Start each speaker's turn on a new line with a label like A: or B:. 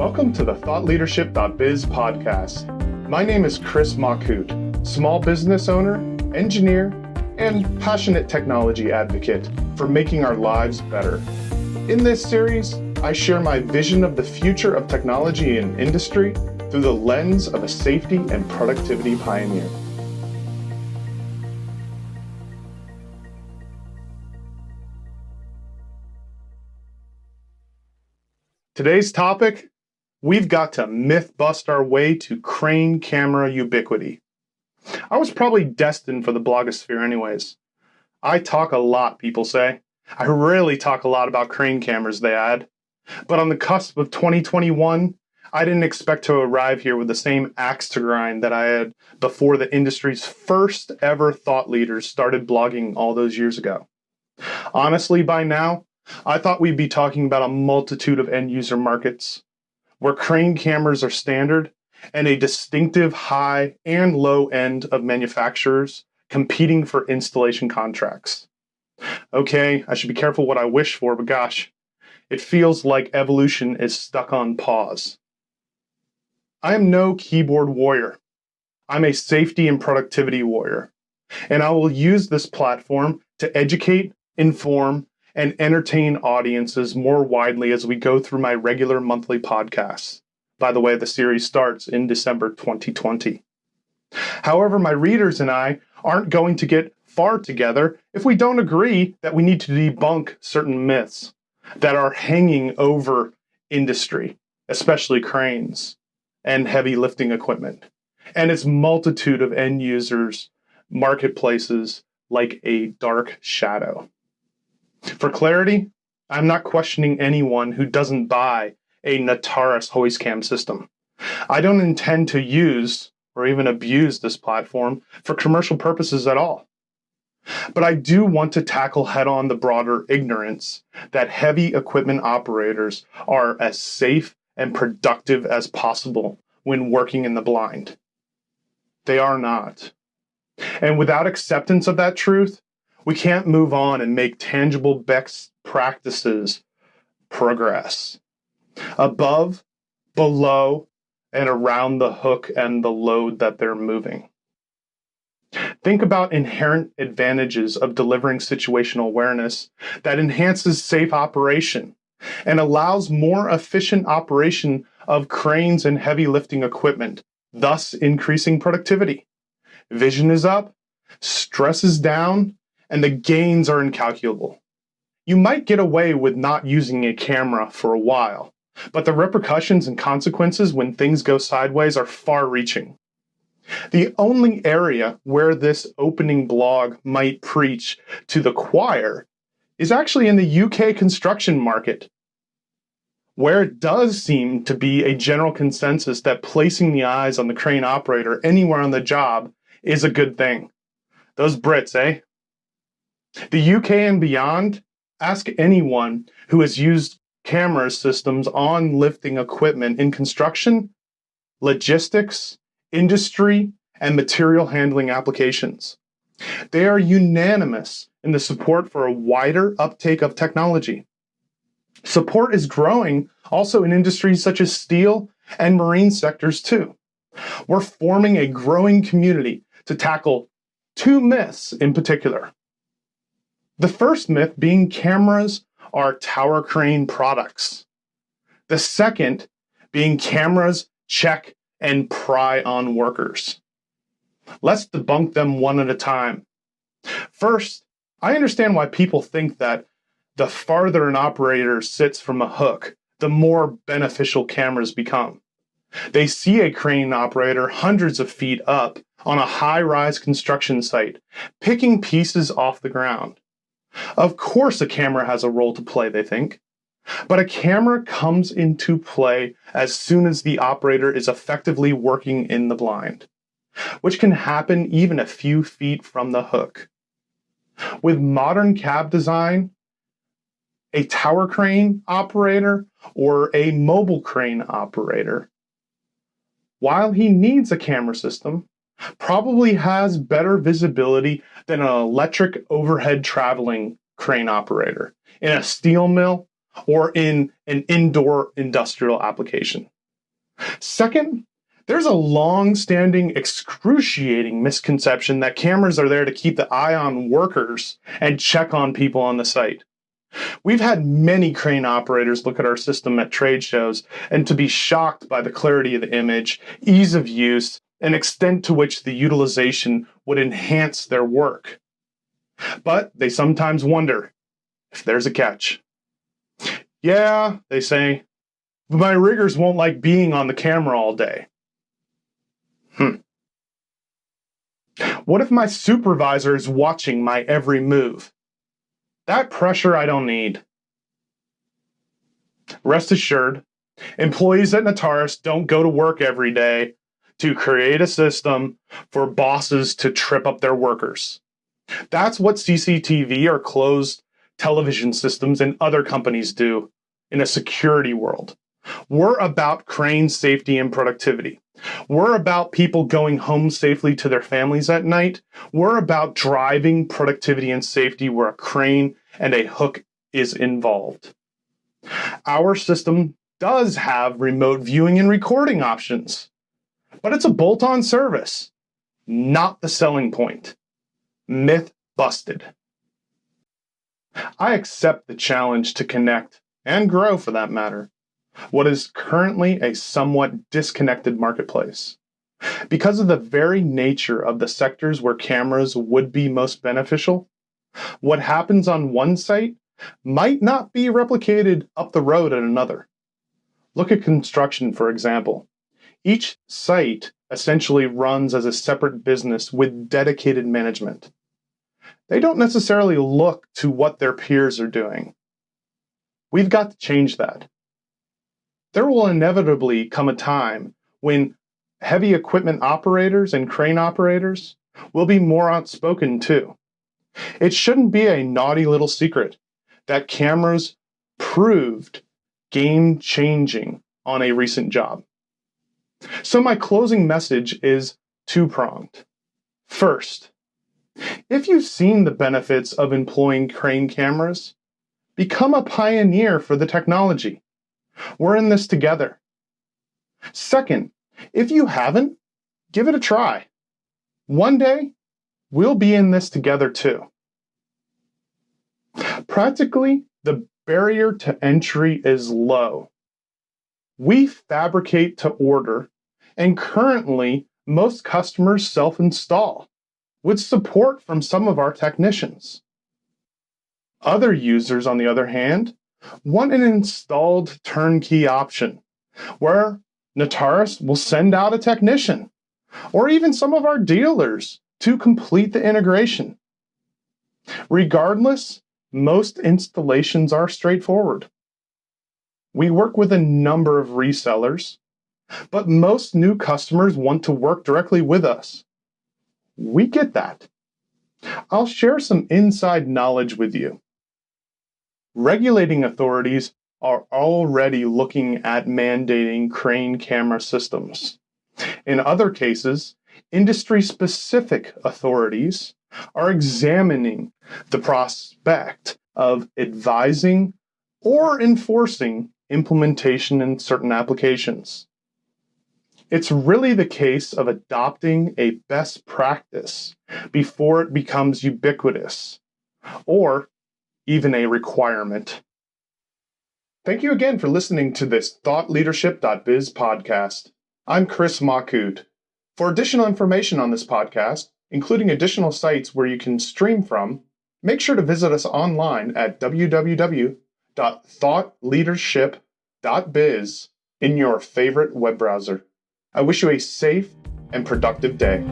A: Welcome to the ThoughtLeadership.biz podcast. My name is Chris Machut, small business owner, engineer, and passionate technology advocate for making our lives better. In this series, I share my vision of the future of technology and industry through the lens of a safety and productivity pioneer. Today's topic, we've got to myth bust our way to crane camera ubiquity. I was probably destined for the blogosphere anyways. I talk a lot, people say. I really talk a lot about crane cameras, they add. But on the cusp of 2021, I didn't expect to arrive here with the same axe to grind that I had before the industry's first ever thought leaders started blogging all those years ago. Honestly, by now, I thought we'd be talking about a multitude of end user markets where crane cameras are standard and a distinctive high and low end of manufacturers competing for installation contracts. Okay, I should be careful what I wish for, but gosh, it feels like evolution is stuck on pause. I am no keyboard warrior. I'm a safety and productivity warrior, and I will use this platform to educate, inform, and entertain audiences more widely as we go through my regular monthly podcasts. By the way, the series starts in December 2020. However, my readers and I aren't going to get far together if we don't agree that we need to debunk certain myths that are hanging over industry, especially cranes and heavy lifting equipment, and its multitude of end users, marketplaces like a dark shadow. For clarity, I'm not questioning anyone who doesn't buy a Notaris hoist cam system. I don't intend to use or even abuse this platform for commercial purposes at all. But I do want to tackle head-on the broader ignorance that heavy equipment operators are as safe and productive as possible when working in the blind. They are not. And without acceptance of that truth, we can't move on and make tangible best practices progress. Above, below, and around the hook and the load that they're moving. Think about inherent advantages of delivering situational awareness that enhances safe operation and allows more efficient operation of cranes and heavy lifting equipment, thus increasing productivity. Vision is up, stress is down, and the gains are incalculable. You might get away with not using a camera for a while, but the repercussions and consequences when things go sideways are far-reaching. The only area where this opening blog might preach to the choir is actually in the UK construction market, where it does seem to be a general consensus that placing the eyes on the crane operator anywhere on the job is a good thing. Those Brits, eh? The UK and beyond, ask anyone who has used camera systems on lifting equipment in construction, logistics, industry, and material handling applications. They are unanimous in the support for a wider uptake of technology. Support is growing also in industries such as steel and marine sectors too. We're forming a growing community to tackle two myths in particular. The first myth being cameras are tower crane products. The second being cameras check and pry on workers. Let's debunk them one at a time. First, I understand why people think that the farther an operator sits from a hook, the more beneficial cameras become. They see a crane operator hundreds of feet up on a high-rise construction site, picking pieces off the ground. Of course, a camera has a role to play, they think. But a camera comes into play as soon as the operator is effectively working in the blind, which can happen even a few feet from the hook. With modern cab design, a tower crane operator or a mobile crane operator, while he needs a camera system, probably has better visibility than an electric overhead traveling crane operator in a steel mill or in an indoor industrial application. Second, there's a long-standing, excruciating misconception that cameras are there to keep the eye on workers and check on people on the site. We've had many crane operators look at our system at trade shows and to be shocked by the clarity of the image, ease of use, and extent to which the utilization would enhance their work. But they sometimes wonder if there's a catch. Yeah, they say, my riggers won't like being on the camera all day. What if my supervisor is watching my every move? That pressure I don't need. Rest assured, employees at Nataris don't go to work every day to create a system for bosses to trip up their workers. That's what CCTV or closed television systems and other companies do in a security world. We're about crane safety and productivity. We're about people going home safely to their families at night. We're about driving productivity and safety where a crane and a hook is involved. Our system does have remote viewing and recording options, but it's a bolt-on service, not the selling point. Myth busted. I accept the challenge to connect, and grow for that matter, what is currently a somewhat disconnected marketplace. Because of the very nature of the sectors where cameras would be most beneficial, what happens on one site might not be replicated up the road at another. Look at construction, for example. Each site essentially runs as a separate business with dedicated management. They don't necessarily look to what their peers are doing. We've got to change that. There will inevitably come a time when heavy equipment operators and crane operators will be more outspoken too. It shouldn't be a naughty little secret that cameras proved game-changing on a recent job. So my closing message is two-pronged. First, if you've seen the benefits of employing crane cameras, become a pioneer for the technology. We're in this together. Second, if you haven't, give it a try. One day, we'll be in this together too. Practically, the barrier to entry is low. We fabricate to order, and currently, most customers self-install, with support from some of our technicians. Other users, on the other hand, want an installed turnkey option, where Nataris will send out a technician, or even some of our dealers, to complete the integration. Regardless, most installations are straightforward. We work with a number of resellers, but most new customers want to work directly with us. We get that. I'll share some inside knowledge with you. Regulating authorities are already looking at mandating crane camera systems. In other cases, industry-specific authorities are examining the prospect of advising or enforcing implementation in certain applications. It's really the case of adopting a best practice before it becomes ubiquitous, or even a requirement. Thank you again for listening to this ThoughtLeadership.biz podcast. I'm Chris Machut. For additional information on this podcast, including additional sites where you can stream from, make sure to visit us online at www.ThoughtLeadership.biz in your favorite web browser. I wish you a safe and productive day.